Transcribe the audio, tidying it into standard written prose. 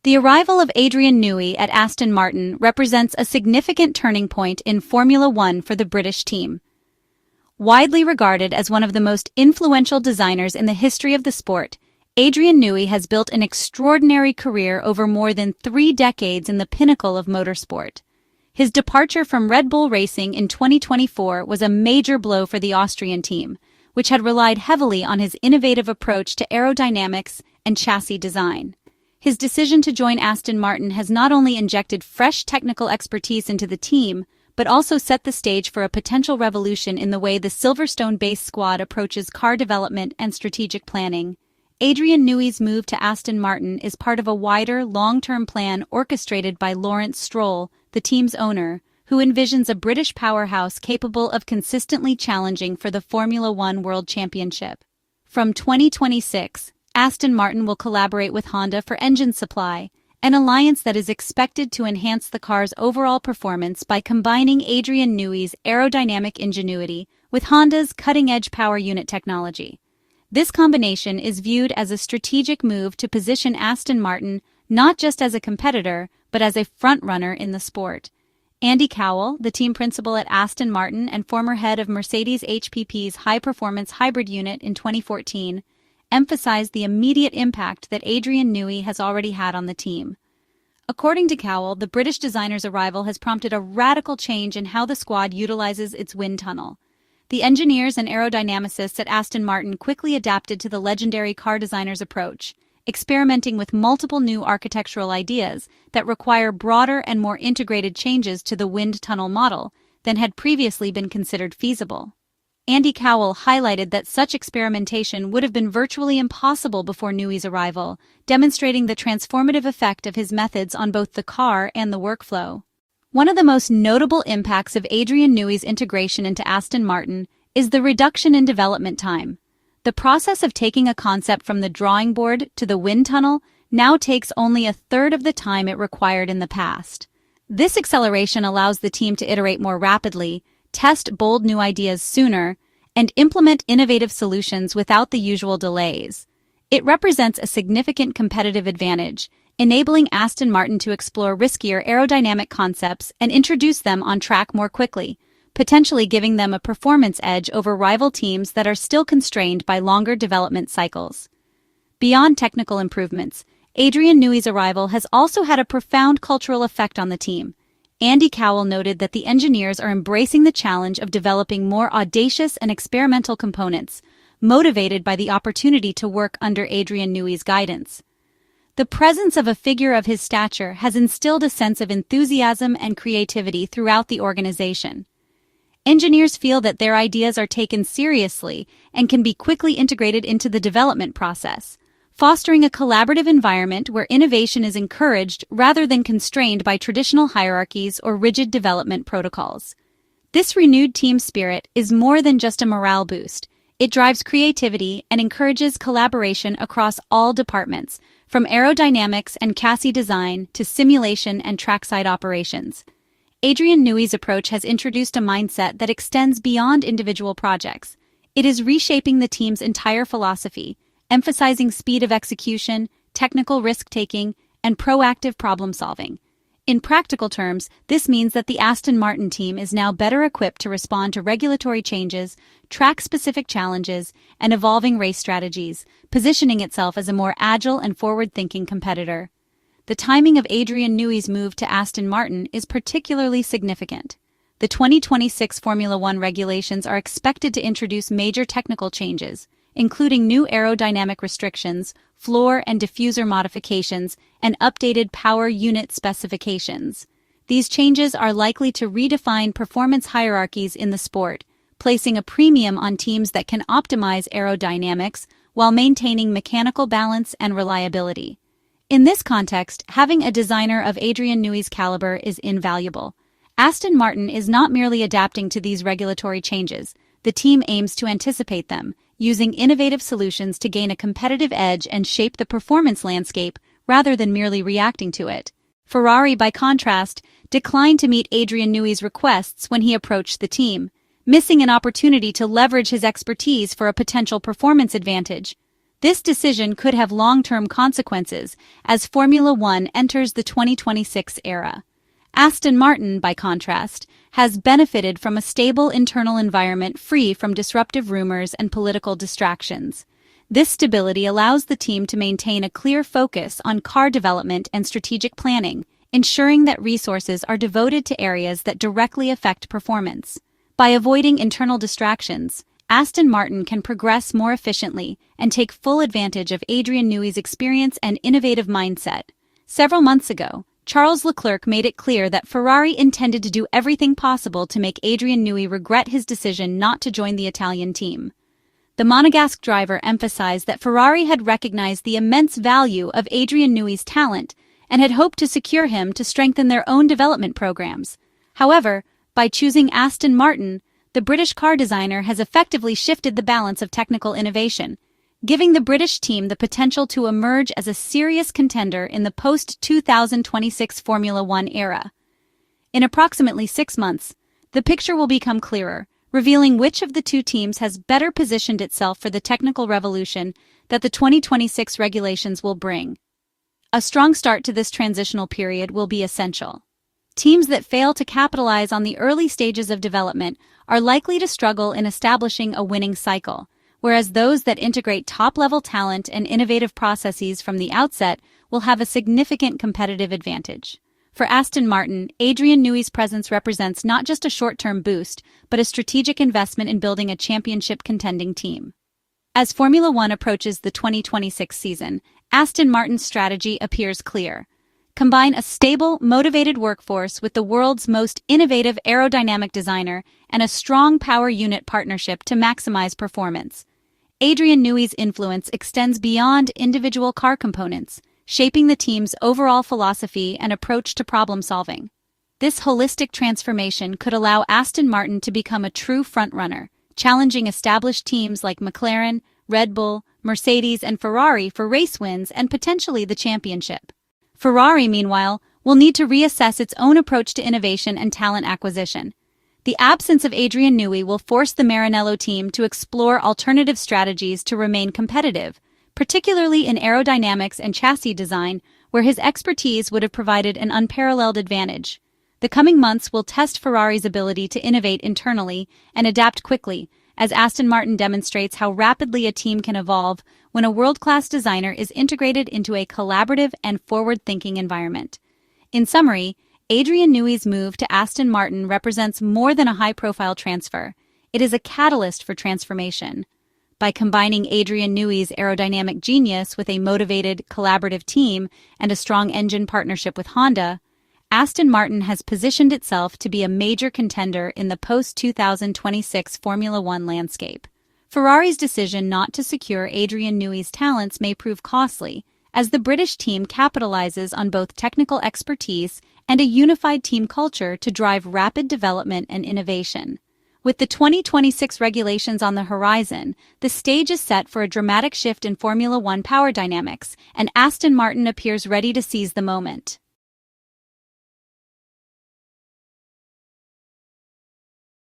The arrival of Adrian Newey at Aston Martin represents a significant turning point in Formula One for the British team. Widely regarded as one of the most influential designers in the history of the sport, Adrian Newey has built an extraordinary career over more than 3 decades in the pinnacle of motorsport. His departure from Red Bull Racing in 2024 was a major blow for the Austrian team, which had relied heavily on his innovative approach to aerodynamics and chassis design. His decision to join Aston Martin has not only injected fresh technical expertise into the team, but also set the stage for a potential revolution in the way the Silverstone-based squad approaches car development and strategic planning. Adrian Newey's move to Aston Martin is part of a wider, long-term plan orchestrated by Lawrence Stroll, the team's owner, who envisions a British powerhouse capable of consistently challenging for the Formula One World Championship. From 2026, Aston Martin will collaborate with Honda for engine supply, an alliance that is expected to enhance the car's overall performance by combining Adrian Newey's aerodynamic ingenuity with Honda's cutting-edge power unit technology. This combination is viewed as a strategic move to position Aston Martin not just as a competitor, but as a front-runner in the sport. Andy Cowell, the team principal at Aston Martin and former head of Mercedes HPP's high-performance hybrid unit in 2014, emphasized the immediate impact that Adrian Newey has already had on the team. According to Cowell, the British designer's arrival has prompted a radical change in how the squad utilizes its wind tunnel. The engineers and aerodynamicists at Aston Martin quickly adapted to the legendary car designer's approach, experimenting with multiple new architectural ideas that require broader and more integrated changes to the wind tunnel model than had previously been considered feasible. Andy Cowell highlighted that such experimentation would have been virtually impossible before Newey's arrival, demonstrating the transformative effect of his methods on both the car and the workflow. One of the most notable impacts of Adrian Newey's integration into Aston Martin is the reduction in development time. The process of taking a concept from the drawing board to the wind tunnel now takes only a third of the time it required in the past. This acceleration allows the team to iterate more rapidly, test bold new ideas sooner, and implement innovative solutions without the usual delays. It represents a significant competitive advantage, enabling Aston Martin to explore riskier aerodynamic concepts and introduce them on track more quickly, potentially giving them a performance edge over rival teams that are still constrained by longer development cycles. Beyond technical improvements, Adrian Newey's arrival has also had a profound cultural effect on the team. Andy Cowell noted that the engineers are embracing the challenge of developing more audacious and experimental components, motivated by the opportunity to work under Adrian Newey's guidance. The presence of a figure of his stature has instilled a sense of enthusiasm and creativity throughout the organization. Engineers feel that their ideas are taken seriously and can be quickly integrated into the development process, fostering a collaborative environment where innovation is encouraged rather than constrained by traditional hierarchies or rigid development protocols. This renewed team spirit is more than just a morale boost. It drives creativity and encourages collaboration across all departments, from aerodynamics and chassis design to simulation and trackside operations. Adrian Newey's approach has introduced a mindset that extends beyond individual projects. It is reshaping the team's entire philosophy, emphasizing speed of execution, technical risk-taking, and proactive problem-solving. In practical terms, this means that the Aston Martin team is now better equipped to respond to regulatory changes, track-specific challenges, and evolving race strategies, positioning itself as a more agile and forward-thinking competitor. The timing of Adrian Newey's move to Aston Martin is particularly significant. The 2026 Formula One regulations are expected to introduce major technical changes, including new aerodynamic restrictions, floor and diffuser modifications, and updated power unit specifications. These changes are likely to redefine performance hierarchies in the sport, placing a premium on teams that can optimize aerodynamics while maintaining mechanical balance and reliability. In this context, having a designer of Adrian Newey's caliber is invaluable. Aston Martin is not merely adapting to these regulatory changes. The team aims to anticipate them, using innovative solutions to gain a competitive edge and shape the performance landscape rather than merely reacting to it. Ferrari, by contrast, declined to meet Adrian Newey's requests when he approached the team, missing an opportunity to leverage his expertise for a potential performance advantage. This decision could have long-term consequences as Formula One enters the 2026 era. Aston Martin, by contrast, has benefited from a stable internal environment free from disruptive rumors and political distractions. This stability allows the team to maintain a clear focus on car development and strategic planning, ensuring that resources are devoted to areas that directly affect performance. By avoiding internal distractions, Aston Martin can progress more efficiently and take full advantage of Adrian Newey's experience and innovative mindset. Several months ago, Charles Leclerc made it clear that Ferrari intended to do everything possible to make Adrian Newey regret his decision not to join the Italian team. The Monegasque driver emphasized that Ferrari had recognized the immense value of Adrian Newey's talent and had hoped to secure him to strengthen their own development programs. However, by choosing Aston Martin, the British car designer has effectively shifted the balance of technical innovation, giving the British team the potential to emerge as a serious contender in the post-2026 Formula One era. In approximately 6 months, the picture will become clearer, revealing which of the two teams has better positioned itself for the technical revolution that the 2026 regulations will bring. A strong start to this transitional period will be essential. Teams that fail to capitalize on the early stages of development are likely to struggle in establishing a winning cycle, whereas those that integrate top-level talent and innovative processes from the outset will have a significant competitive advantage. For Aston Martin, Adrian Newey's presence represents not just a short-term boost, but a strategic investment in building a championship-contending team. As Formula One approaches the 2026 season, Aston Martin's strategy appears clear. Combine a stable, motivated workforce with the world's most innovative aerodynamic designer and a strong power unit partnership to maximize performance. Adrian Newey's influence extends beyond individual car components, shaping the team's overall philosophy and approach to problem-solving. This holistic transformation could allow Aston Martin to become a true frontrunner, challenging established teams like McLaren, Red Bull, Mercedes, and Ferrari for race wins and potentially the championship. Ferrari, meanwhile, will need to reassess its own approach to innovation and talent acquisition. The absence of Adrian Newey will force the Maranello team to explore alternative strategies to remain competitive, particularly in aerodynamics and chassis design, where his expertise would have provided an unparalleled advantage. The coming months will test Ferrari's ability to innovate internally and adapt quickly, as Aston Martin demonstrates how rapidly a team can evolve when a world-class designer is integrated into a collaborative and forward-thinking environment. In summary, Adrian Newey's move to Aston Martin represents more than a high-profile transfer. It is a catalyst for transformation. By combining Adrian Newey's aerodynamic genius with a motivated, collaborative team and a strong engine partnership with Honda, Aston Martin has positioned itself to be a major contender in the post-2026 Formula One landscape. Ferrari's decision not to secure Adrian Newey's talents may prove costly, as the British team capitalizes on both technical expertise and a unified team culture to drive rapid development and innovation. With the 2026 regulations on the horizon, the stage is set for a dramatic shift in Formula One power dynamics, and Aston Martin appears ready to seize the moment.